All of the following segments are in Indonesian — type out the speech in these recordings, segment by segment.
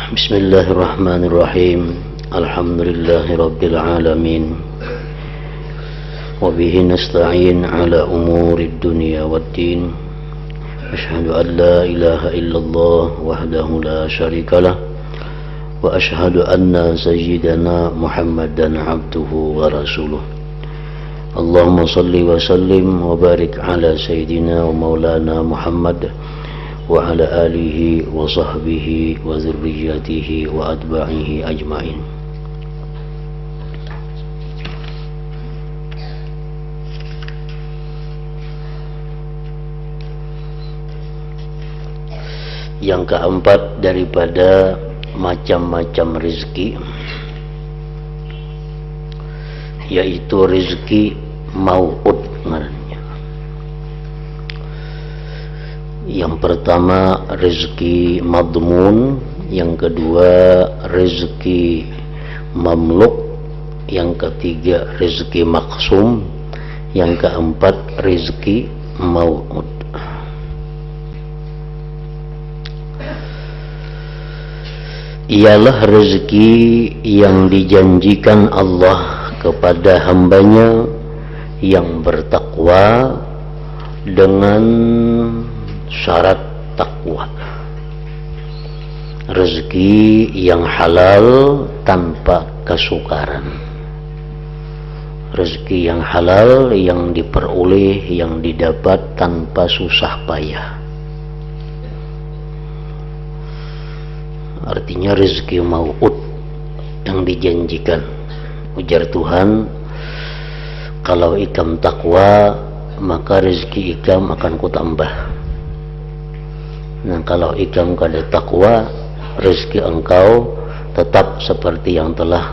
Bismillahirrahmanirrahim. Alhamdulillahi rabbil alamin. Wa bihi nasta'in ala umurid dunya waddin. Asyhadu an la ilaha illallah wahdahu la syarikalah wa asyhadu anna sayyidana Muhammadan abduhu wa rasuluh. Allahumma salli wa sallim wa barik ala sayyidina wa maulana Muhammad wa ala alihi wa sahbihi wa zurriyatihi wa atba'ihi ajma'in. Yang keempat daripada macam-macam rezeki, yaitu rezeki mau'ud ngarannya. Yang pertama rezeki madmun, yang kedua rezeki mamluk, yang ketiga rezeki maksum, yang keempat rezeki mau'ud. Ialah rezeki yang dijanjikan Allah kepada hambanya yang bertakwa dengan syarat takwa. Rezeki yang halal tanpa kesukaran. Rezeki yang halal yang diperoleh, yang didapat tanpa susah payah. Artinya rezeki mau'ud yang dijanjikan. Ujar Tuhan, kalau ikam takwa maka rezeki ikam akan kutambah. Nah, kalau ikam kada takwa, rezeki engkau tetap seperti yang telah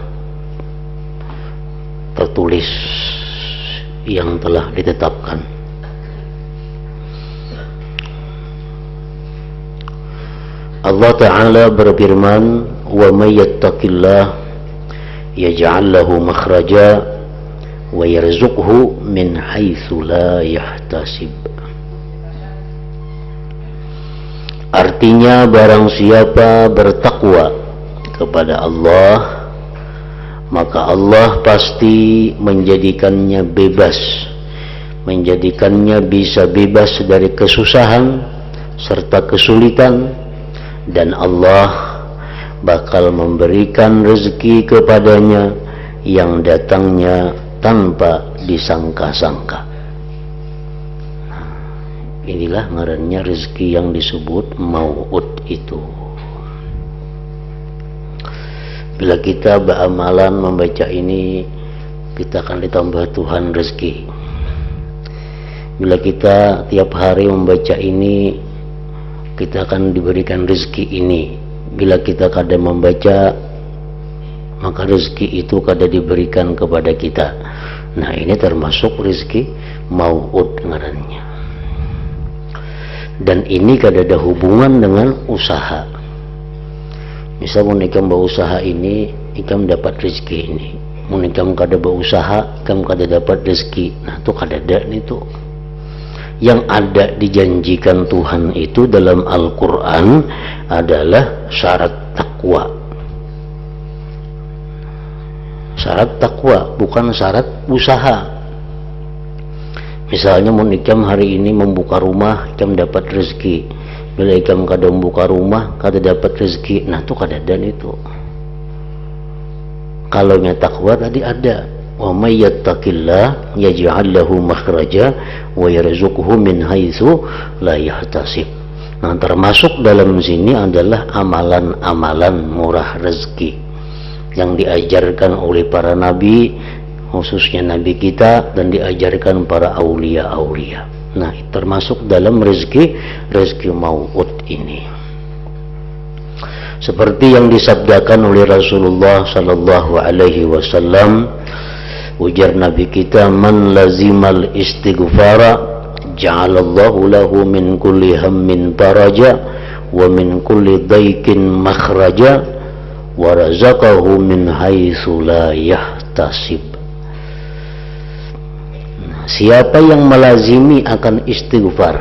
tertulis, yang telah ditetapkan. Allah Ta'ala berfirman, wa may yattaqillah yaj'al lahu makhraja wa yarzuqhu min haitsu la yahtasib. Artinya barang siapa bertakwa kepada Allah, maka Allah pasti menjadikannya bebas, menjadikannya bisa bebas dari kesusahan serta kesulitan, dan Allah bakal memberikan rezeki kepadanya yang datangnya tanpa disangka-sangka. Inilah ngarannya rezeki yang disebut mau'ud itu. Bila kita beramalan membaca ini, kita akan ditambah Tuhan rezeki. Bila kita tiap hari membaca ini, kita akan diberikan rezeki ini. Bila kita kada membaca, maka rezeki itu kada diberikan kepada kita. Nah, ini termasuk rezeki mau'ud ngarannya. Dan ini kada ada hubungan dengan usaha. Misal mun ikam berusaha ini, ikam dapat rezeki ini. Mun ikam kada berusaha, ikam kada dapat rezeki. Nah, itu kada ada nih tuh. Yang ada dijanjikan Tuhan itu dalam Al-Quran adalah syarat takwa. Syarat takwa, bukan syarat usaha. Misalnya mun ikam hari ini membuka rumah, ikam dapat rezeki. Bila ikam kada membuka rumah, kada dapat rezeki. Nah, itu kada ada itu. Kalau nya takwa tadi ada. Wa may yattaqillah yaj'al lahu makhraja wa yarzuqhu min haitsu la yahtasib. Nah, termasuk dalam sini adalah amalan-amalan murah rezeki yang diajarkan oleh para nabi, khususnya nabi kita, dan diajarkan para aulia-aulia. Nah, termasuk dalam rezeki mau'ud ini. Seperti yang disabdakan oleh Rasulullah sallallahu alaihi wasallam, ujar nabi kita, man lazimal istighfara ja'alallahu lahu min kulli hammin faraja wa min kulli daikin makhraja wa razaqahu min haitsu la yahtasib. Siapa yang melazimi akan istighfar,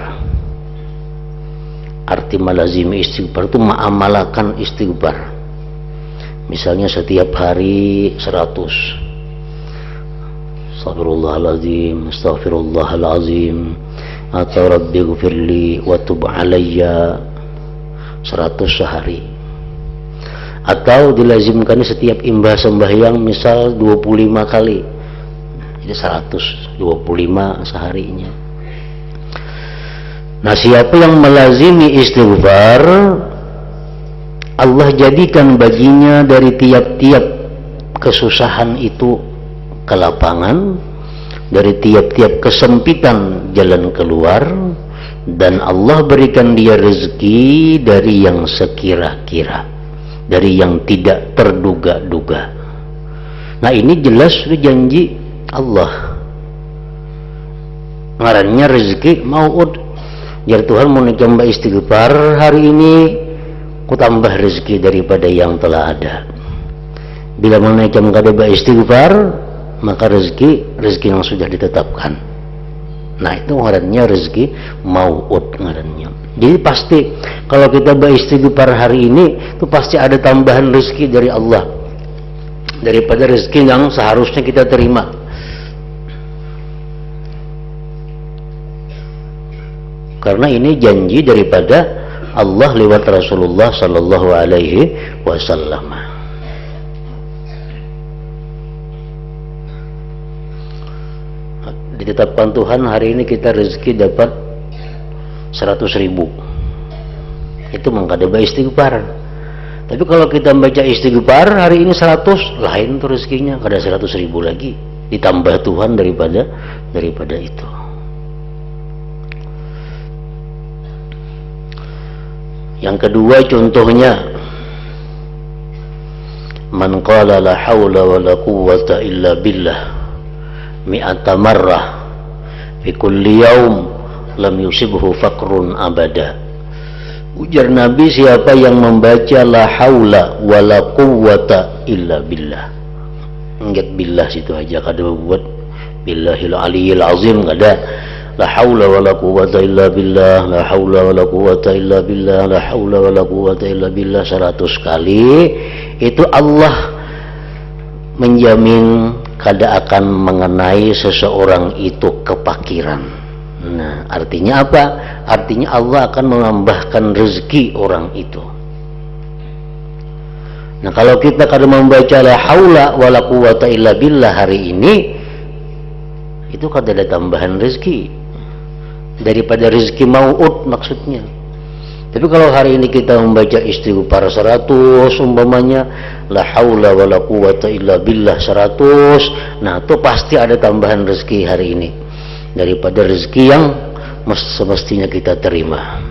arti melazimi istighfar itu mengamalkan istighfar, Misalnya setiap hari 100. Astaghfirullahaladzim, astaghfirullahaladzim, atau Rabbighfirli wa tub alayya, 100 sehari. Atau dilazimkan setiap imbah sembahyang misal 25 kali, jadi 125 seharinya. Nah, siapa yang melazimi istighfar, Allah jadikan baginya dari tiap-tiap kesusahan itu kelapangan, dari tiap-tiap kesempitan jalan keluar, dan Allah berikan dia rezeki dari yang sekira-kira, dari yang tidak terduga-duga. Nah, ini jelas janji Allah. Ngarannya rezeki mau'ud. Jar Tuhan mau nambah istighfar hari ini, ku tambah rezeki daripada yang telah ada. Bila menaikkan kadaba istighfar, maka rezeki yang sudah ditetapkan. Nah, itu ngarannya rezeki mau'ud ngarannya. Jadi pasti kalau kita beristighfar hari ini, itu pasti ada tambahan rezeki dari Allah daripada rezeki yang seharusnya kita terima. Karena ini janji daripada Allah lewat Rasulullah sallallahu alaihi wasallam. Ditetapkan Tuhan hari ini kita rezeki dapat 100.000. Itu mengkadaba istighfar. Tapi kalau kita baca istighfar hari ini 100, lain tuh rezekinya, kada 100.000 lagi. Ditambah Tuhan daripada itu. Yang kedua contohnya, man qala la haula wa la quwwata illa billah mi'ata marrah fi kulli yaum lam yusibhu faqrun abada. Ujar Nabi, siapa yang membaca la haula wa la quwwata illa billah, ingat billah situ aja, kada buat billahil aliyil azim, kada. La haula wa la quwwata illa billah, la haula wa la quwwata illa billah, la haula wa la quwwata illa billah 100 kali. Itu Allah menjamin kada akan mengenai seseorang itu kepakiran. Nah, artinya apa? Artinya Allah akan menambahkan rezeki orang itu. Nah, kalau kita kada membaca la haula wa la quwwata illa billah hari ini, itu kada ada tambahan rezeki daripada rezeki mau'ud maksudnya. Tapi kalau hari ini kita membaca istighfar 100 umpamanya, la haula wa la quwwata illa billah 100, nah itu pasti ada tambahan rezeki hari ini daripada rezeki yang semestinya kita terima.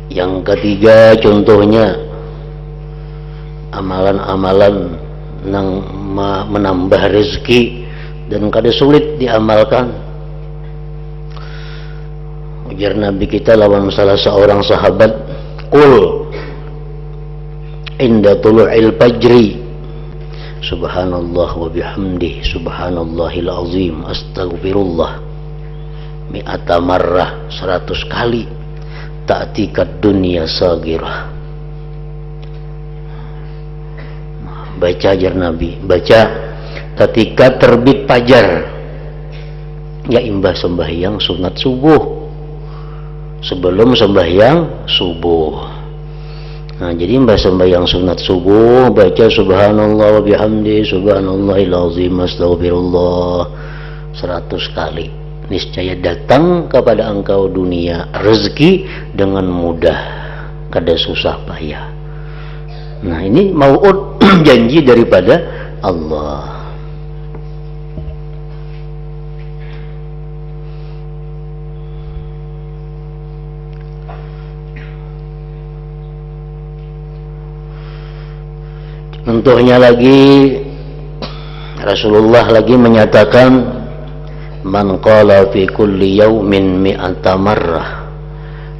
Yang ketiga contohnya, amalan-amalan yang menambah rezeki dan kada sulit diamalkan. Ujar Nabi kita lawan salah seorang sahabat, qul inda tulu'il fajri subhanallah wa bihamdi subhanallahil azim astaghfirullah mi'ata marrah 100 kali ta'tikat dunya sagirah. Baca ajar Nabi, baca ketika terbit fajar, ya imbah sembahyang sunat subuh, sebelum sembahyang subuh. Nah, jadi imbah sembahyang sunat subuh baca subhanallah wa bihamdi subhanallahil azim astaghfirullah 100 kali. Niscaya datang kepada engkau dunia rezeki dengan mudah, kada susah payah. Nah, ini mau'ud janji daripada Allah. Contohnya lagi, Rasulullah lagi menyatakan, man qala fi kulli yaumin mi'ata marrah,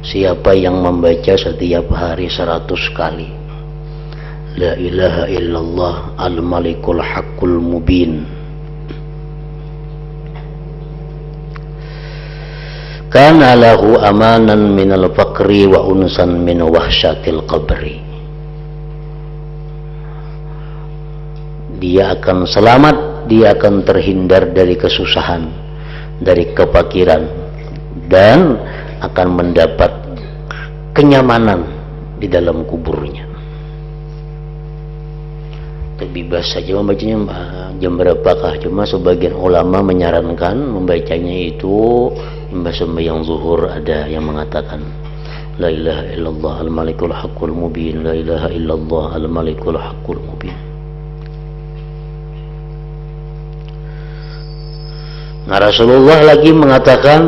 siapa yang membaca setiap hari 100 kali la ilaha illallah al-malikul haqqul mubin, kana lahu amanan minal faqri wa unsan min wahsyatil qabri. Dia akan selamat, dia akan terhindar dari kesusahan, dari kefakiran, dan akan mendapat kenyamanan di dalam kuburnya. Bebas saja membacanya jam berapakah, cuma sebagian ulama menyarankan membacanya itu sembahyang zuhur. Ada yang mengatakan la ilaha illallah al-malikul haqqul mubin, la ilaha illallah al-malikul haqqul mubin. Nah, Rasulullah lagi mengatakan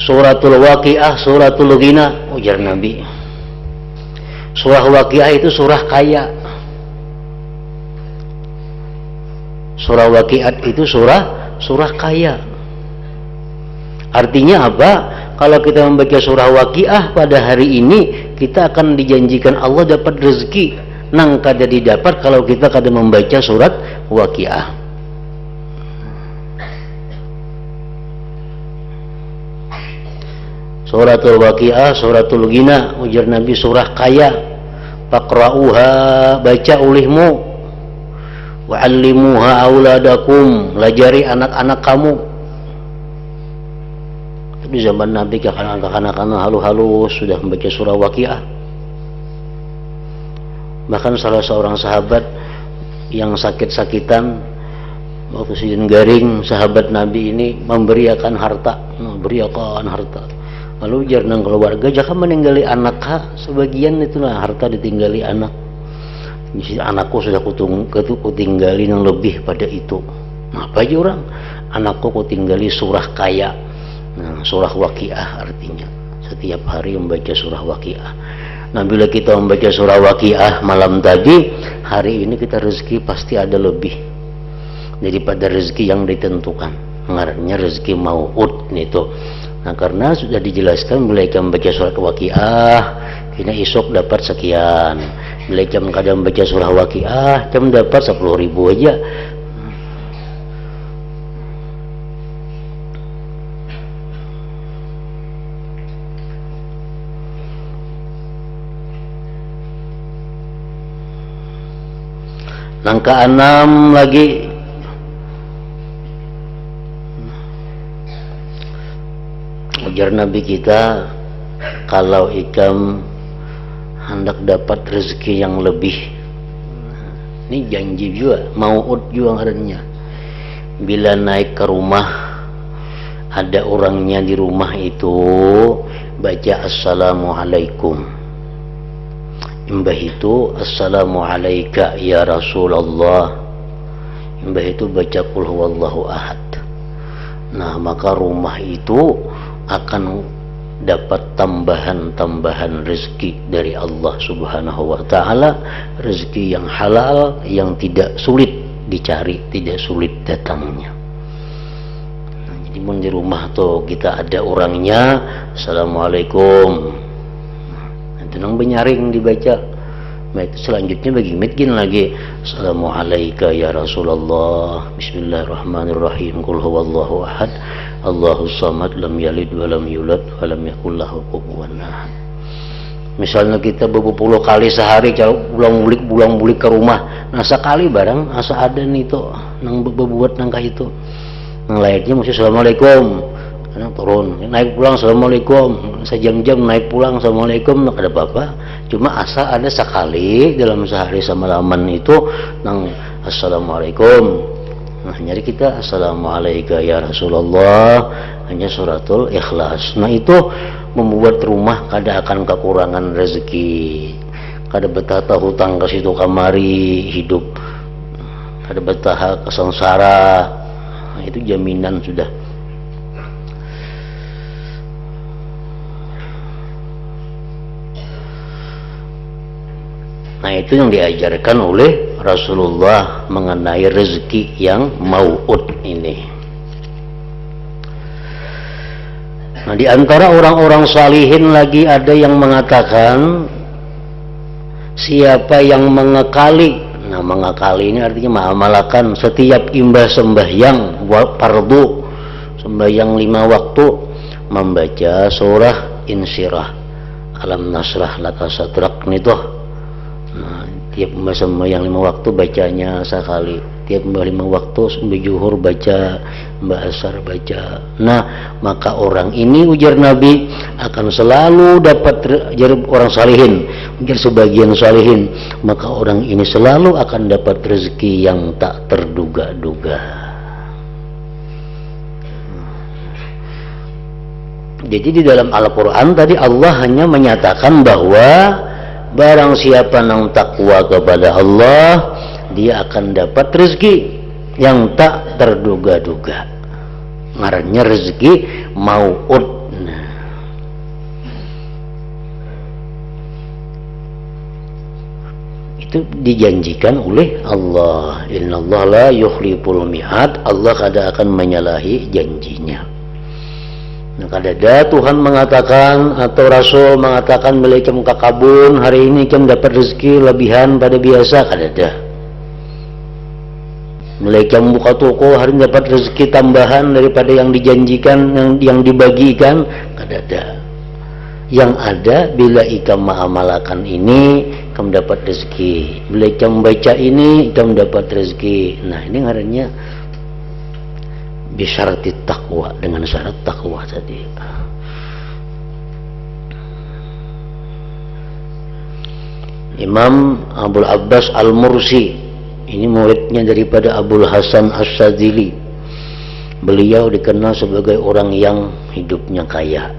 suratul waqiah, suratul ghina, ujar Nabi. Surah waqiah itu surah kaya. Surah waqiah itu surah kaya. Artinya apa? Kalau kita membaca surah waqiah pada hari ini, kita akan dijanjikan Allah dapat rezeki. Nang kada didapat kalau kita kada membaca surat waqiah. Suratul waqiah, suratul ghina, ujar Nabi surah kaya. Faqra'uha, baca ulihmu. Wa'allimuha auladakum, lajari anak-anak kamu. Di zaman Nabi kanak-kanak halus sudah membaca surah waqiah. Bahkan salah seorang sahabat yang sakit-sakitan waktu sidin garing, sahabat Nabi ini memberiakan harta. Lalu ujar nang keluarga, jangan meninggali anak sebagian itulah harta ditinggali anak. Anakku sudah kutinggali yang lebih pada itu. Nah, apa aja orang? Anakku kutinggali surah kaya. Nah, surah waqiah artinya setiap hari membaca surah waqiah. Nah, bila kita membaca surah waqiah malam tadi, hari ini kita rezeki pasti ada lebih daripada rezeki yang ditentukan. Ngarannya rezeki mau'ud itu. Nah, karena sudah dijelaskan bila kita membaca surat waqiah, kita esok dapat sekian. Bila kita kadang membaca surah waqiah, kita dapat 10.000 aja. Langkah 6 lagi, ujar Nabi kita, kalau ikam hendak dapat rezeki yang lebih, ini janji juga, mau'ud juga ngarannya. Bila naik ke rumah, ada orangnya di rumah itu, baca assalamualaikum. Mbah itu assalamualaika ya Rasulullah. Mbah itu baca qul huwallahu ahad. Nah, maka rumah itu akan dapat tambahan rezeki dari Allah Subhanahu wa taala, rezeki yang halal, yang tidak sulit dicari, tidak sulit datangnya. Nah, jadi mun di rumah tuh kita ada orangnya, assalamualaikum. Itu nang benyaring dibaca. Nah, itu selanjutnya bagi miskin lagi, assalamualaikum ya Rasulullah, bismillahirrahmanirrahim, qul huwallahu ahad, Allahus samad, lam yalid wa lam yulad wa lam yakul lahu kufuwan ahad. Misalnya kita beberapa kali sehari bulang bulik ke rumah, nah sekali barang asa ada nih tuh nang berbuat nangkah itu, nang lainnya mesti assalamualaikum, kadang turun naik pulang assalamualaikum, sejam-jam naik pulang assalamualaikum, nggak ada apa-apa. Cuma asa ada sekali dalam sehari semalaman itu nang assalamualaikum. Nah, nyari kita assalamualaikum ya Rasulullah, hanya suratul ikhlas. Nah, itu membuat rumah kada akan kekurangan rezeki, kada betah hutang ke situ kamari hidup, kada betah kesengsara. Nah, itu jaminan sudah. Nah, itu yang diajarkan oleh Rasulullah mengenai rezeki yang mau'ud ini. Nah, di antara orang-orang salihin lagi ada yang mengatakan, siapa yang mengekali, nah mengekali ini artinya mengamalkan setiap imbah sembahyang fardu, sembahyang 5 waktu membaca surah Insyirah, Alam Nasrah Laka Sadrak nitoh. Nah, tiap sembahyang 5 waktu bacanya sekali, tiap 5 waktu sampai zuhur baca, mbak asar baca. Nah, maka orang ini ujar Nabi akan selalu dapat orang salihin, ujar sebagian salihin, maka orang ini selalu akan dapat rezeki yang tak terduga-duga. Jadi di dalam Al-Quran tadi Allah hanya menyatakan bahwa barang siapa yang takwa kepada Allah, dia akan dapat rezeki yang tak terduga-duga. Ngarannya rezeki mau'ud. Nah, itu dijanjikan oleh Allah. Innallaha la yukhliful mi'ad. Allah kada akan menyalahi janjinya. Nah, kadada Tuhan mengatakan atau Rasul mengatakan melekam kakabun hari ini kem dapat rezeki lebihan pada biasa, kadada. Melekam buka toko hari ini dapat rezeki tambahan daripada yang dijanjikan, yang dibagikan, kadada. Yang ada bila ikam ma'amalakan ini kem dapat rezeki, bila ikam baca ini kem dapat rezeki. Nah, ini ngarannya bisyarat takwa, dengan syarat takwa tadi. Imam Abul Abbas Al-Mursi, ini muridnya daripada Abul Hasan As-Sadzili. Beliau dikenal sebagai orang yang hidupnya kaya.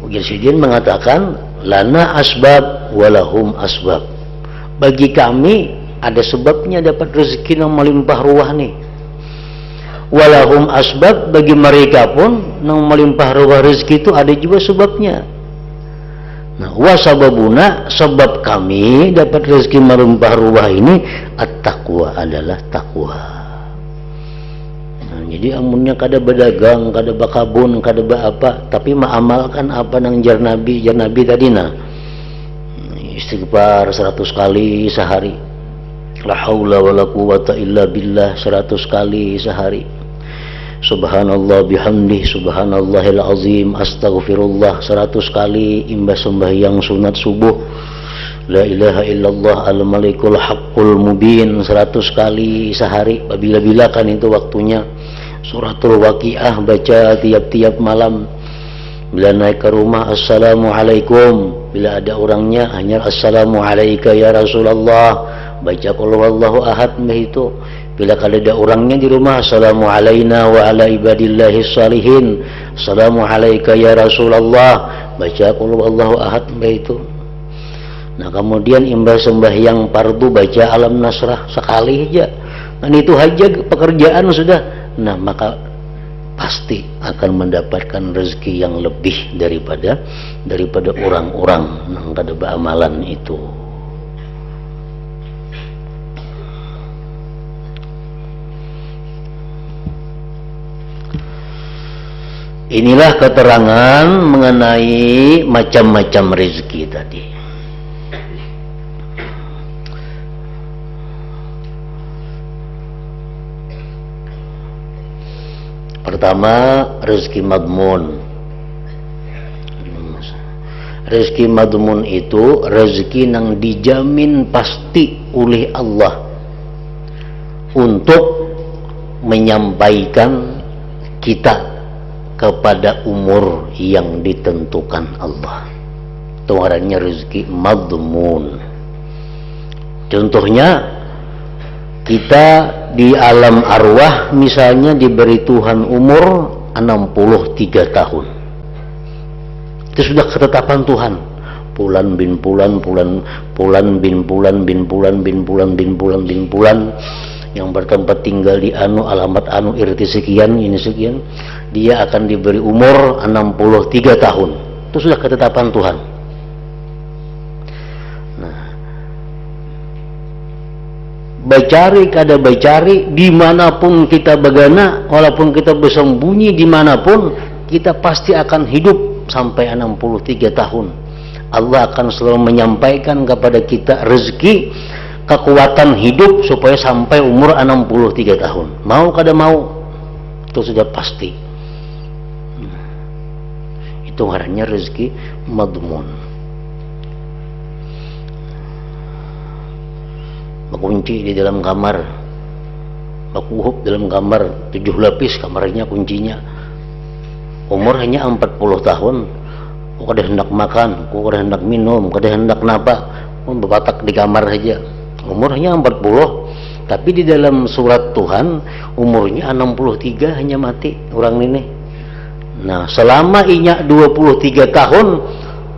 Ujazidin mengatakan, lana asbab walahum asbab. Bagi kami ada sebabnya dapat rezeki yang melimpah ruah nih. Walahum asbab, bagi mereka pun yang melimpah ruah rezeki itu ada juga sebabnya. Nah, wasababuna, sebab kami dapat rezeki melimpah ruah ini at-taqwa, adalah takwa. Nah, jadi amunnya kada berdagang, kada bakabun, kada apa, tapi mengamalkan apa nang jar Nabi tadi nah. Istighfar 100 kali sehari. La haula wala quwata illa billah 100 kali sehari. Subhanallah bihamdih, subhanallahil azim, astaghfirullah 100 kali imbas sembahyang sunat subuh. La ilaha illallah al-malikul haqqul mubin 100 kali sehari. Bila-bila kan itu waktunya. Suratul Waqiah baca tiap-tiap malam. Bila naik ke rumah, assalamualaikum. Bila ada orangnya hanya assalamu alayka ya Rasulullah, baca qul huwallahu ahad itu. Bila kalau ada orangnya di rumah, assalamu alaina wa ala ibadillahis salihin, assalamu alayka ya Rasulullah, baca qul huwallahu ahad itu. Nah, kemudian imbas sembahyang fardu baca Alam Nasrah sekali aja. Dan itu aja pekerjaan sudah. Nah, maka pasti akan mendapatkan rezeki yang lebih daripada orang-orang yang kada beramalan itu. Inilah keterangan mengenai macam-macam rezeki tadi. Pertama, rezeki madmun. Rezeki madmun itu rezeki yang dijamin pasti oleh Allah untuk menyampaikan kita kepada umur yang ditentukan Allah. Itu artinya rezeki madmun. Contohnya, kita di alam arwah misalnya diberi Tuhan umur 63 tahun. Itu sudah ketetapan Tuhan. Pulan bin pulan, pulan bin pulan bin pulan bin pulan bin pulan bin pulan, yang bertempat tinggal di alamat irti sekian, ini sekian, dia akan diberi umur 63 tahun. Itu sudah ketetapan Tuhan. Bacari kada bacari, dimanapun kita begana, walaupun kita bersembunyi dimanapun, kita pasti akan hidup sampai 63 tahun. Allah akan selalu menyampaikan kepada kita rezeki kekuatan hidup supaya sampai umur 63 tahun. Mau kada mau, itu sudah pasti. Itu ngarannya rezeki madmun. Kunci di dalam kamar, bakuhub dalam kamar 7 lapis kamarnya kuncinya. Umur hanya 40 tahun. Kok kada hendak makan, kok kada hendak minum, kada hendak napa, berbatak di kamar saja. Umur hanya 40, tapi di dalam surat Tuhan umurnya 63 hanya mati orang ini. Nah, selama inya 23 tahun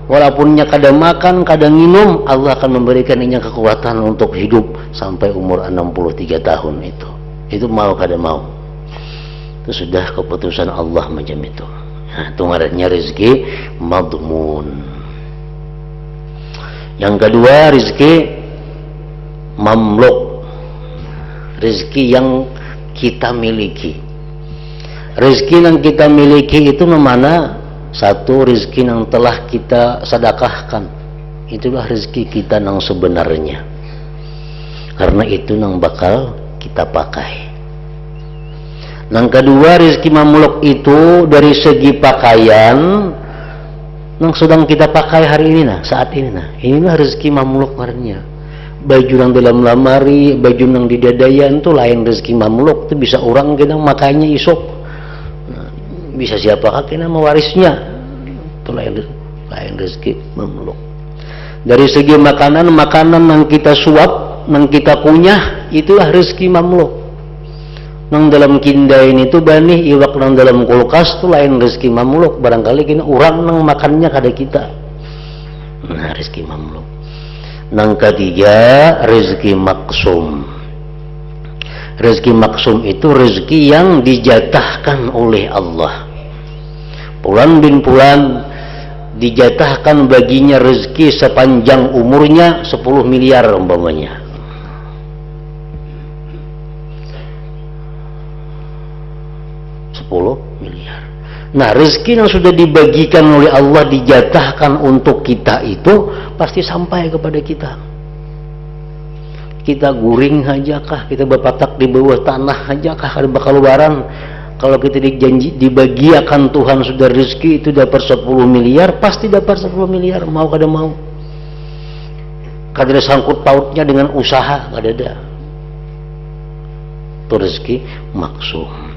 walaupun nya kada makan, kada minum, Allah akan memberikan inya kekuatan untuk hidup sampai umur 63 tahun itu. Itu mau kada mau. Itu sudah keputusan Allah macam itu. Nah, itu ngarannya rezeki madmun. Yang kedua, rezeki mamluk, rezeki yang kita miliki. Rezeki yang kita miliki itu mana? Satu, rezeki yang telah kita sedekahkan. Itulah rezeki kita yang sebenarnya, karena itu yang bakal kita pakai. Yang kedua, rezeki mamluk itu dari segi pakaian yang sedang kita pakai hari ini, saat ini. Inilah rezeki mamluk karena baju yang dalam lamari, baju yang di dadayan itu lain rezeki mamluk. Itu bisa orang kita makainya isok, bisa siapakah kita mewarisnya, itu lain rezeki mamluk. Dari segi makanan yang kita suap, yang kita punya, itulah rezeki mamluk. Nang dalam kindain itu bani iwak nang dalam kulkas itu lain rezeki mamluk. Barangkali kini orang nang makannya kada kita. Nah, rezeki mamluk. Nang ketiga, rezeki maksum. Rezeki maksum itu rezeki yang dijatahkan oleh Allah. Pulan bin pulan dijatahkan baginya rezeki sepanjang umurnya 10 miliar umpamanya. Miliar. Nah, rezeki yang sudah dibagikan oleh Allah, dijatahkan untuk kita itu pasti sampai kepada kita. Kita guring aja kah, kita berpatak di bawah tanah aja kah, ada bakal lebaran. Kalau kita dijanji dibagiakan Tuhan sudah rezeki itu dapat 10 miliar, pasti dapat 10 miliar, mau kada mau. Kada ada sangkut pautnya dengan usaha, kada ada. Itu rezeki maksum.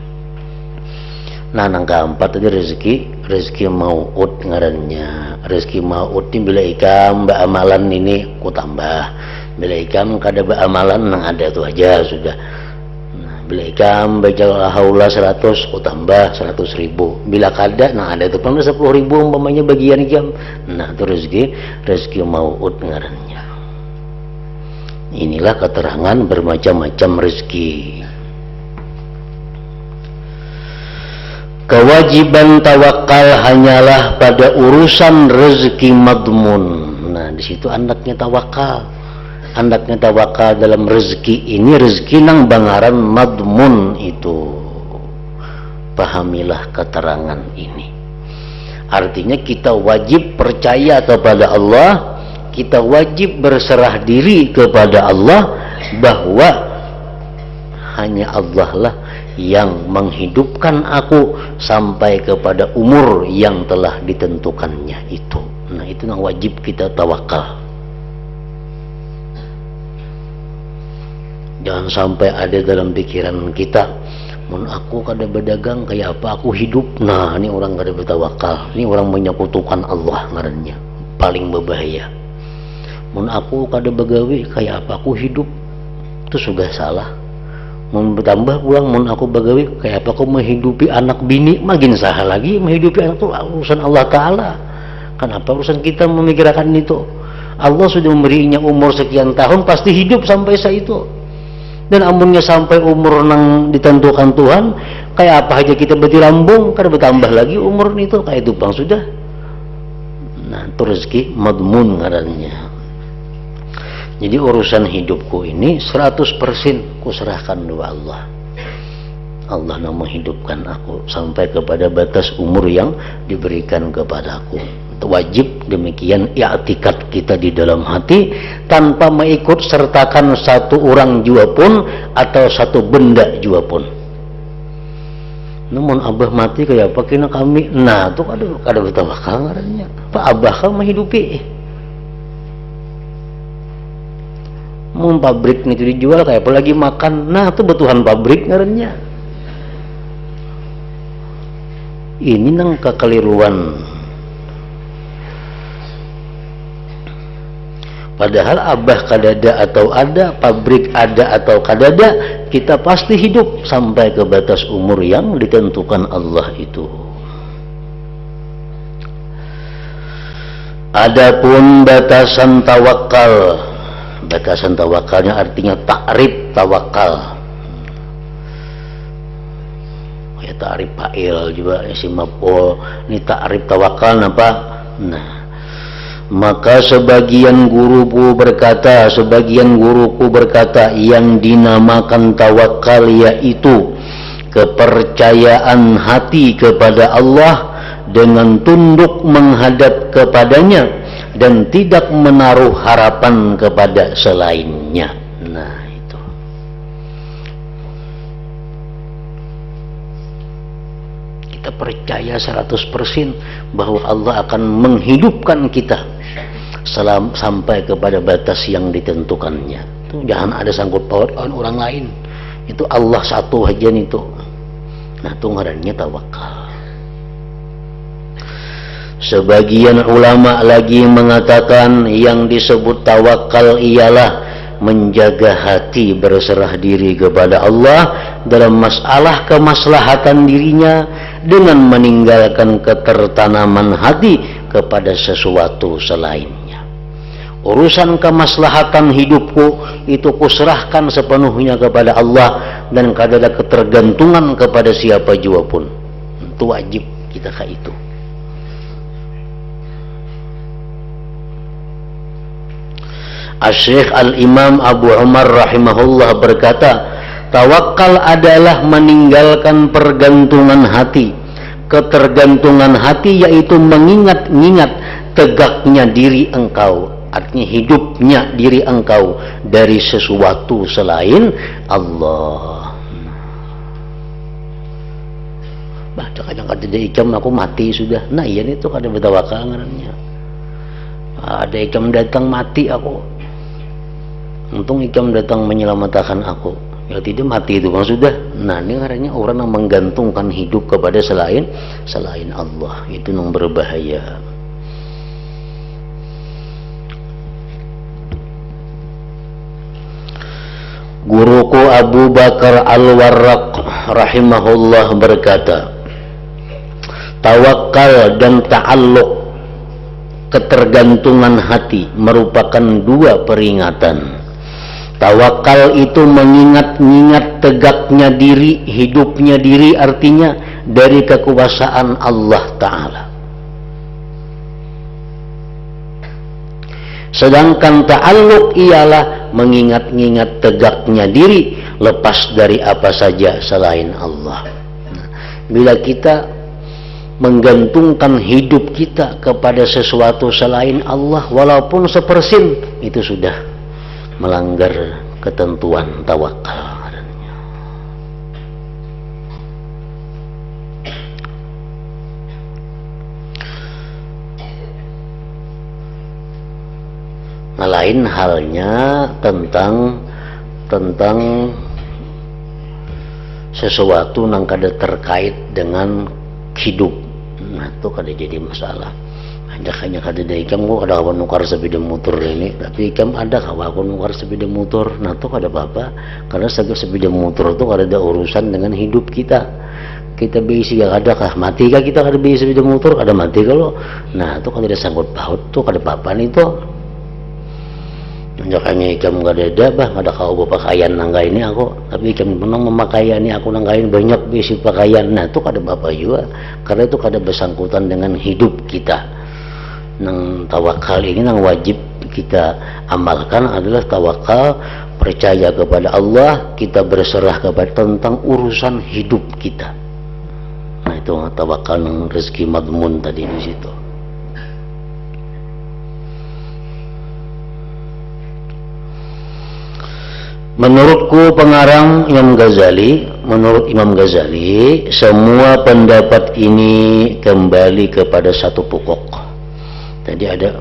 Nah, yang keempat tadi rezeki mau'ud ngarannya. Rezeki mau'ud ini bila ikam amalan ini ku tambah, bila ikam kada amalan nang ada tu aja sudah. Nah, bila ikam baca la haula 100 ku tambah 100.000, bila kada nang ada tu pun 10.000 umpamanya bagian ikam. Nah, itu rezeki mau'ud ngarannya. Inilah keterangan bermacam-macam rezeki. Kewajiban tawakal hanyalah pada urusan rezeki madmun. Nah, di situ andaknya tawakal. Andaknya tawakal dalam rezeki ini, rezeki nang bangaran madmun itu. Pahamilah keterangan ini. Artinya kita wajib percaya kepada Allah, kita wajib berserah diri kepada Allah bahwa hanya Allah lah yang menghidupkan aku sampai kepada umur yang telah ditentukannya itu. Nah, itu yang wajib kita tawakal. Jangan sampai ada dalam pikiran kita, mun aku kada berdagang kayak apa aku hidup. Nah, ini orang kada bertawakal, ini orang menyekutukan Allah ngarannya, paling berbahaya. Mun aku kada begawe kayak apa aku hidup, itu sudah salah. Mun bertambah pulang, mun aku begawe kayak apa aku menghidupi anak bini, makin salah lagi. Menghidupi anak itu urusan Allah Ta'ala. Kenapa urusan kita memikirkan itu? Allah sudah memberinya umur sekian tahun, pasti hidup sampai itu. Dan amunnya sampai umur yang ditentukan Tuhan, kayak apa aja kita bertilambung, kada bertambah lagi umur itu, kayak itu bang sudah. Nah, itu rezeki madmun ngarannya. Jadi urusan hidupku ini 100% kuserahkan kepada Allah. Allah yang menghidupkan aku sampai kepada batas umur yang diberikan kepadaku. Wajib demikian i'tikad kita di dalam hati tanpa mengikut sertakan satu orang jua pun atau satu benda jua pun. Namun abah mati kayak apa kena kami, nah tuh kada betawakal ngarannya. Pak abah kan menghidupi. Mau pabrik itu dijual kayak apa lagi makan, nah tuh betuhan pabrik ngarannya. Ini nang kekeliruan. Padahal abah kadada atau ada, pabrik ada atau kadada, kita pasti hidup sampai ke batas umur yang ditentukan Allah itu. Adapun batasan tawakal, batasan tawakalnya artinya takrif tawakal. Ya takrif fa'il juga si maf'ul, ini takrif tawakal apa? Nah, maka sebagian guruku berkata, yang dinamakan tawakal yaitu kepercayaan hati kepada Allah dengan tunduk menghadap kepadanya dan tidak menaruh harapan kepada selainnya. Nah itu. Kita percaya 100% bahwa Allah akan menghidupkan kita sampai kepada batas yang ditentukannya. Itu jangan ada sangkut paut orang lain. Itu Allah satu aja itu. Nah itu ngarannya tawakal. Sebagian ulama lagi mengatakan yang disebut tawakal ialah menjaga hati berserah diri kepada Allah dalam masalah kemaslahatan dirinya dengan meninggalkan ketertanaman hati kepada sesuatu selainnya. Urusan kemaslahatan hidupku itu kuserahkan sepenuhnya kepada Allah dan kada ada ketergantungan kepada siapa jua pun. Itu wajib kita ke itu. Asy-Syaikh Al-Imam Abu Umar rahimahullah berkata, tawakal adalah meninggalkan pergantungan hati. Ketergantungan hati yaitu mengingat-ingat tegaknya diri engkau, artinya hidupnya diri engkau dari sesuatu selain Allah. Bah, kadang-kadang ada ikam aku mati sudah. Nah iya itu kada bertawakal ngarannya. Ada ikam datang mati aku. Untung ikam datang menyelamatkan aku. Ya tidak mati itu sudah. Nah ini ngarannya orang yang menggantungkan hidup kepada selain Allah. Itu yang berbahaya. Guruku Abu Bakar Al-Warraq rahimahullah berkata, tawakal dan ta'alluq, ketergantungan hati merupakan dua peringatan. Tawakal itu mengingat-ingat tegaknya diri, hidupnya diri, artinya dari kekuasaan Allah Ta'ala. Sedangkan ta'alluq ialah mengingat-ingat tegaknya diri lepas dari apa saja selain Allah. Bila kita menggantungkan hidup kita kepada sesuatu selain Allah walaupun sepersen, itu sudah melanggar ketentuan tawakal. Nah, lain halnya tentang sesuatu yang kada terkait dengan hidup. Nah itu kada jadi masalah. Ada hanya kada ada ikam kok ada kawan nukar sepeda motor ini, tapi ikam ada kawan nukar sepeda motor. Nah itu kada apa-apa, karena sepeda motor itu kada ada urusan dengan hidup kita. Kita bisi gak ada kah mati kah kita kada bisi sepeda motor, kada mati kalau. Nah itu kada ada sangkut paut tuh kada apa-apa itu. Jangannya ikam gak ada bah, gak ada kau pakaian nangga ini aku, tapi ikam menang memakai ini aku nanggain banyak bisi pakaian. Nah itu kada apa juga, karena itu kada bersangkutan dengan hidup kita. Nang tawakal ini nang wajib kita amalkan adalah tawakal, percaya kepada Allah, kita berserah kepada tentang urusan hidup kita. Nah itu tawakal nang rezeki madmun tadi di situ. Menurutku pengarang menurut Imam Ghazali, semua pendapat ini kembali kepada satu pokok. Tadi ada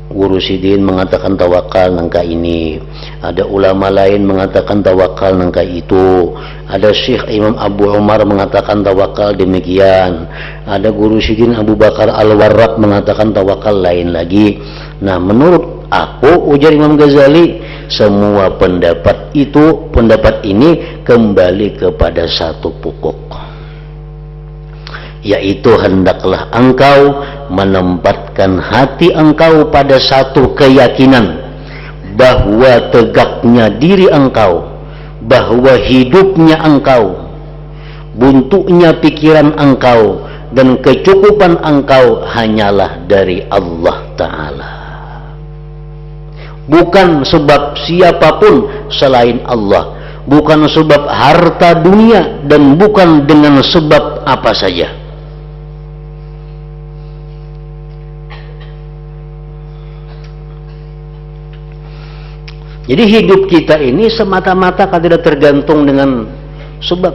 Guru Sidin mengatakan tawakal nangka ini, ada ulama lain mengatakan tawakal nangka itu, ada Syekh Imam Abu Umar mengatakan tawakal demikian, ada Guru Sidin Abu Bakar Al-Warraq mengatakan tawakal lain lagi. Nah, menurut aku, ujar Imam Ghazali, semua pendapat ini kembali kepada satu pokok, yaitu hendaklah engkau menempatkan hati engkau pada satu keyakinan bahwa tegaknya diri engkau, bahwa hidupnya engkau, buntuknya pikiran engkau, dan kecukupan engkau hanyalah dari Allah Ta'ala, bukan sebab siapapun selain Allah, bukan sebab harta dunia, dan bukan dengan sebab apa saja. Jadi hidup kita ini semata-mata tidak tergantung dengan sebab.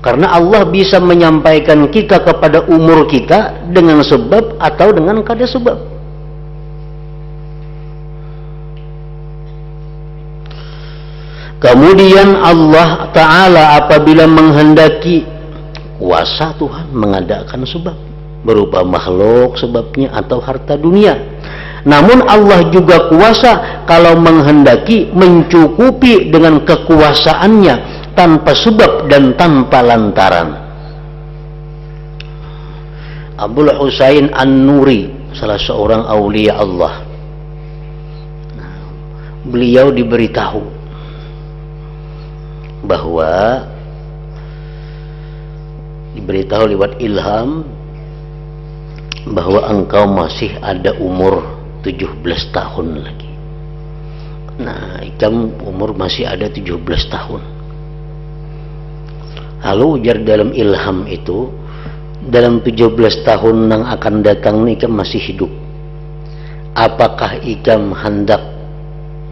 Karena Allah bisa menyampaikan kita kepada umur kita dengan sebab atau dengan kada sebab. Kemudian Allah Ta'ala apabila menghendaki, kuasa Tuhan mengadakan sebab, berupa makhluk sebabnya atau harta dunia. Namun Allah juga kuasa kalau menghendaki mencukupi dengan kekuasaannya tanpa sebab dan tanpa lantaran. Abul Husain An-Nuri, salah seorang aulia Allah, beliau diberitahu bahwa lewat ilham bahwa engkau masih ada umur 17 tahun lagi. Nah, ikam umur masih ada 17 tahun. Lalu ujar dalam ilham itu, dalam 17 tahun yang akan datang ikam masih hidup. Apakah ikam hendak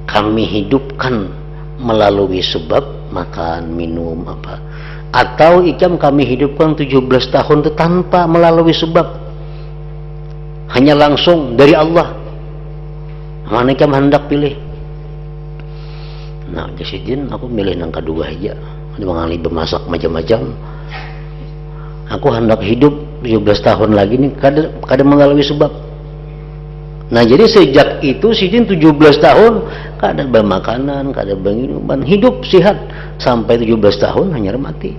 kami hidupkan melalui sebab makan, minum apa? Atau ikam kami hidupkan 17 tahun itu tanpa melalui sebab, hanya langsung dari Allah? Mana ikam hendak pilih? Nah, jasidin aku milih yang kedua aja. Mengali bermasak macam-macam. Aku hendak hidup 17 tahun lagi nih, kada melalui sebab. Nah, jadi sejak itu sidin 17 tahun kada bermakanan, kada berminuman, hidup sehat sampai 17 tahun hanya mati.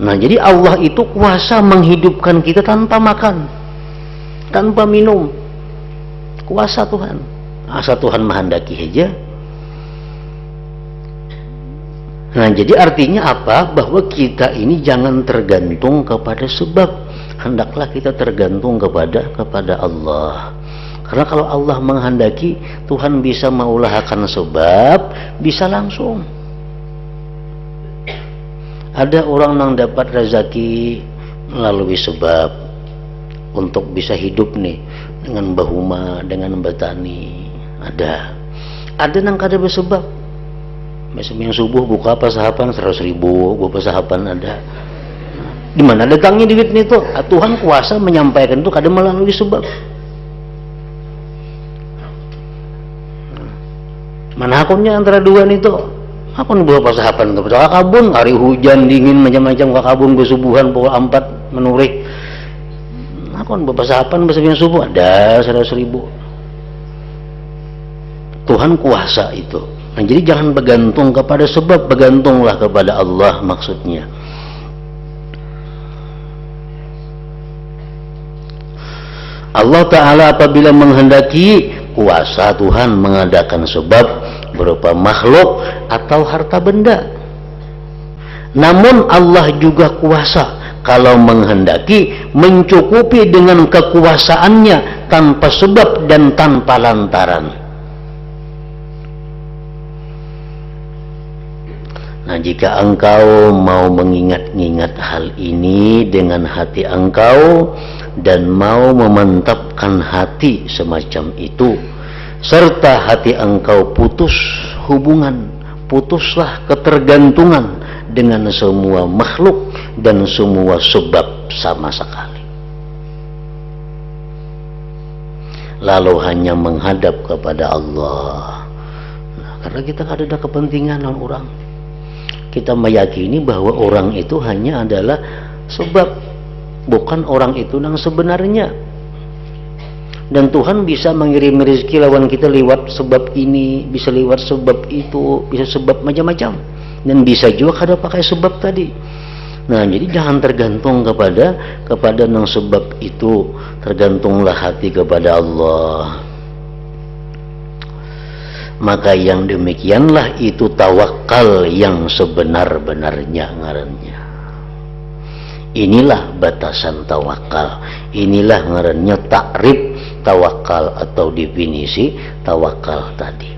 Nah, jadi Allah itu kuasa menghidupkan kita tanpa makan, tanpa minum. Kuasa Tuhan, asal Tuhan menghendaki saja. Nah, jadi artinya apa? Bahwa kita ini jangan tergantung kepada sebab, hendaklah kita tergantung kepada Allah. Karena kalau Allah menghendaki, Tuhan bisa mengulahkan sebab, bisa langsung. Ada orang yang dapat rezeki melalui sebab untuk bisa hidup nih, dengan bahuma, dengan bertani. Ada yang kada bersebab. Misalnya yang subuh buka pasahapan 100.000, buka pasahapan ada. Di mana datangnya duit itu? Tuhan kuasa menyampaikan itu kada melalui sebab. Mana akunnya antara dua itu? Akun buka pasahapan itu kabun, hari hujan dingin macam-macam kabun besubuhan pukul 4 menurih. Akun berpasahapan bersama subuh ada 100.000. Tuhan kuasa itu. Nah, jadi jangan bergantung kepada sebab, bergantunglah kepada Allah maksudnya. Allah Ta'ala apabila menghendaki, kuasa Tuhan mengadakan sebab berupa makhluk atau harta benda. Namun Allah juga kuasa kalau menghendaki mencukupi dengan kekuasaannya tanpa sebab dan tanpa lantaran. Nah, jika engkau mau mengingat-ingat hal ini dengan hati engkau dan mau memantapkan hati semacam itu, serta hati engkau putus hubungan, putuslah ketergantungan dengan semua makhluk dan semua sebab sama sekali. Lalu hanya menghadap kepada Allah. Nah, karena kita ada kepentingan orang. Kita meyakini bahwa orang itu hanya adalah sebab, bukan orang itu yang sebenarnya. Dan Tuhan bisa mengirim rezeki lawan kita lewat sebab ini, bisa lewat sebab itu, bisa sebab macam-macam, dan bisa juga kada pakai sebab tadi. Nah, jadi jangan tergantung kepada nang sebab itu, tergantunglah hati kepada Allah. Maka yang demikianlah itu tawakal yang sebenar-benarnya ngarannya. Inilah batasan tawakal, inilah ngarannya takrif tawakal atau definisi tawakal tadi.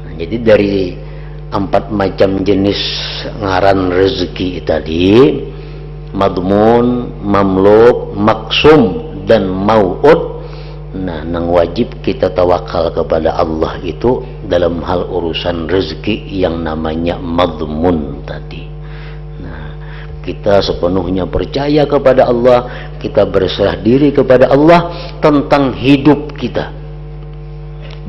Nah, jadi dari 4 macam jenis ngaran rezeki tadi, madmun, mamluk, maksum, dan mau'ud. Nah, nang wajib kita tawakal kepada Allah itu dalam hal urusan rezeki yang namanya madmun tadi. Nah, kita sepenuhnya percaya kepada Allah, kita berserah diri kepada Allah tentang hidup kita.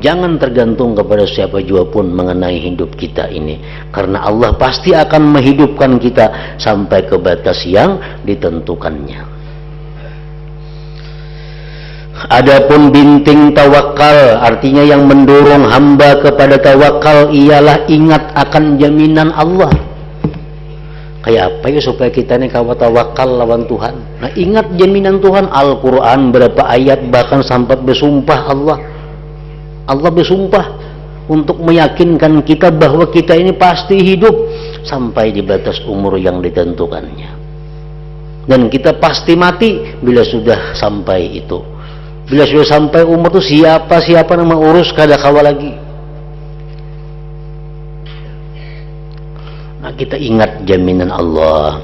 Jangan tergantung kepada siapa jua pun mengenai hidup kita ini, karena Allah pasti akan menghidupkan kita sampai ke batas yang ditentukannya. Adapun binting tawakal, artinya yang mendorong hamba kepada tawakal ialah ingat akan jaminan Allah. Kayak apa ya supaya kita ini kawa tawakal lawan Tuhan? Nah, ingat jaminan Tuhan. Al-Quran berapa ayat bahkan sampai bersumpah Allah bersumpah untuk meyakinkan kita bahwa kita ini pasti hidup sampai di batas umur yang ditentukannya, dan kita pasti mati bila sudah sampai itu. Bila sudah sampai umur itu siapa yang mengurus kada kawa lagi. Nah, kita ingat jaminan Allah.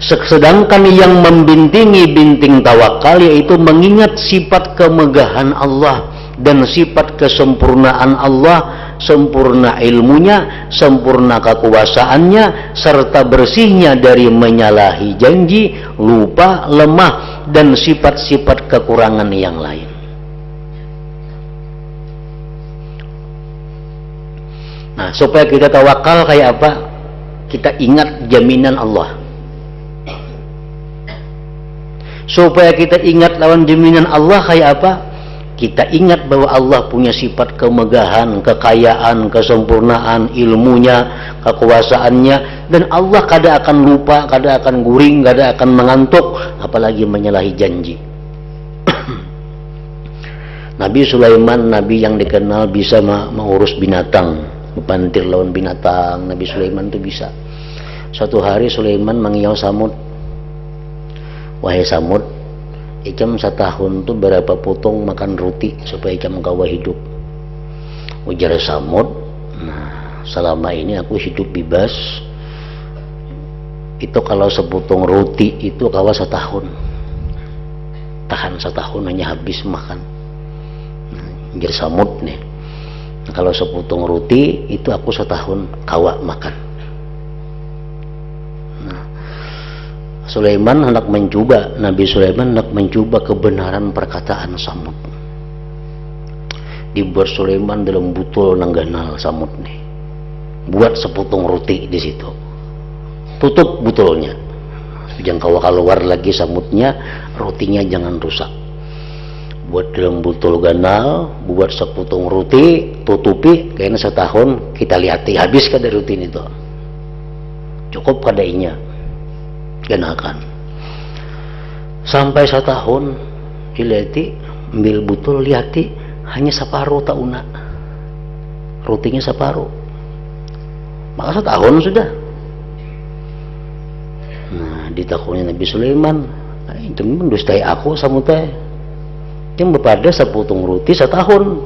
Sedangkan yang membintingi binting tawakal yaitu mengingat sifat kemegahan Allah dan sifat kesempurnaan Allah, sempurna ilmunya, sempurna kekuasaannya, serta bersihnya dari menyalahi janji, lupa, lemah, dan sifat-sifat kekurangan yang lain. Nah, supaya kita tawakal kayak apa? Kita ingat jaminan Allah. Supaya kita ingat lawan jaminan Allah kayak apa? Kita ingat bahwa Allah punya sifat kemegahan, kekayaan, kesempurnaan, ilmunya, kekuasaannya, dan Allah kada akan lupa, kada akan guring, kada akan mengantuk, apalagi menyalahi janji. Nabi Sulaiman, nabi yang dikenal bisa mengurus binatang, mempantir lawan binatang. Nabi Sulaiman itu bisa. Suatu hari Sulaiman mengiau Samud, wahai Samud, ikam setahun tuh berapa potong makan roti supaya ikam kawa hidup? Ujar Samud, nah selama ini aku hidup bebas, itu kalau sepotong roti itu kawa setahun, tahan setahun hanya habis makan. Nah, ujar Samud nih, nah, kalau sepotong roti itu aku setahun kawa makan. Sulaiman hendak mencoba, Nabi Sulaiman hendak mencoba kebenaran perkataan Samud. Dibuat Sulaiman dalam butul nangganal Samud nih. Buat sepotong roti di situ. Tutup butulnya. Jangan kawa keluar lagi Samudnya, rotinya jangan rusak. Buat dalam butul ganal, buat sepotong roti, tutupi, kayaknya setahun kita lihat habis kada roti itu. Cukup kadainya. Kenakan sampai setahun dileti ambil butul lihati hanya separuh tauna rotinya separuh, maka setahun sudah. Nah, ditakuni Nabi Sulaiman, itu mendustai aku samute yang bepada sepotong roti setahun,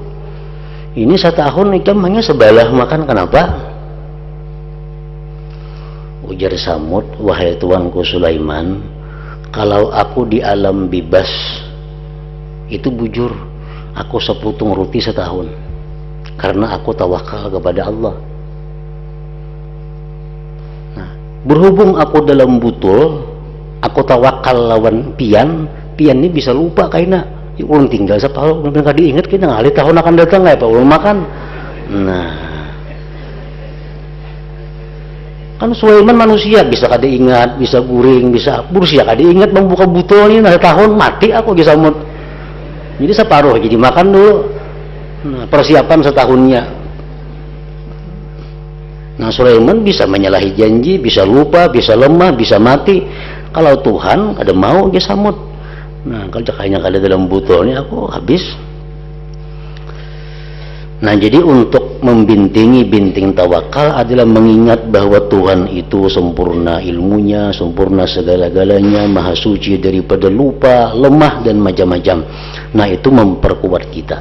ini setahun ikam hanya sebelah makan, kenapa? Ujar Samud, wahai tuanku Sulaiman, kalau aku di alam bebas itu bujur, aku sepotong roti setahun karena aku tawakal kepada Allah. Nah, berhubung aku dalam butul, aku tawakal lawan pian ini bisa lupa kaina ulun tinggal separuh bener diingat kita ngali tahun akan datang nggak pak ulun makan. Nah, kan Sulaiman manusia bisa kada ingat, bisa guring, bisa bursia kada ingat membuka butol ini, nah tahun mati aku bisa mut. Jadi separuh jadi makan dulu. Nah, persiapan setahunnya. Nah, Sulaiman bisa menyalahi janji, bisa lupa, bisa lemah, bisa mati. Kalau Tuhan ada mau dia samut. Nah, kalau cakainya kada dalam butolnya aku habis. Nah, jadi untuk membintingi binting tawakal adalah mengingat bahwa Tuhan itu sempurna ilmunya, sempurna segala-galanya, maha suci daripada lupa, lemah, dan macam-macam. Nah, itu memperkuat kita.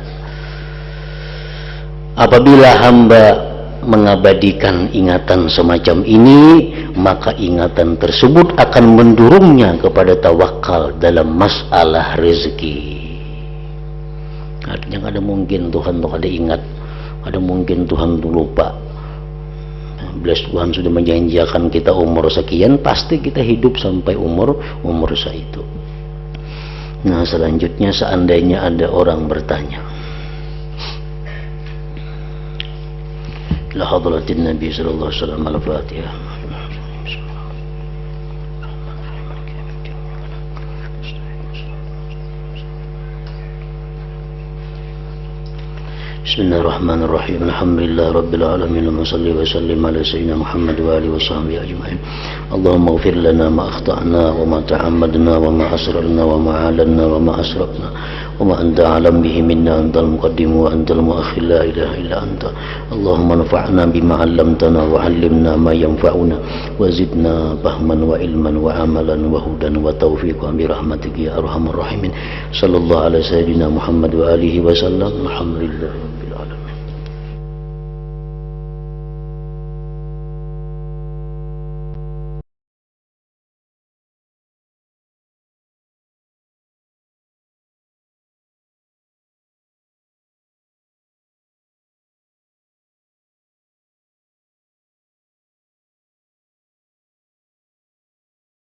Apabila hamba mengabadikan ingatan semacam ini, maka ingatan tersebut akan mendorongnya kepada tawakal dalam masalah rezeki. Artinya ada mungkin Tuhan tuh ada ingat, ada mungkin Tuhan tuh lupa. Bila Tuhan sudah menjanjikan kita umur sekian, pasti kita hidup sampai umur itu. Nah, selanjutnya seandainya ada orang bertanya, la hadratin Nabi sallallahu alaihi wasallam al-Fatihah. Bismillahirrahmanirrahim. Alhamdulillah rabbil alamin. Allahumma salli wa sallim ala sayyidina Muhammad wa alihi wa sahbihi ajma'in. Allahumma ighfir lana ma akhta'na wa ma ta'ammadna wa ma asrarna wa ma 'alanna wa ma asrafna wa ma anta a'lam bihi minna, antal muqaddim wa antal muakhir, la ilaha illa anta. Allahumma anfa'na bima 'allamtana wa 'allimna ma yanfa'una wa zidna fahman wa ilman wa amalan wa hudan wa tawfiqan bi rahmatika ya arhamar rahimin. Sallallahu ala sayyidina Muhammad wa alihi wa sallam. Alhamdulillah.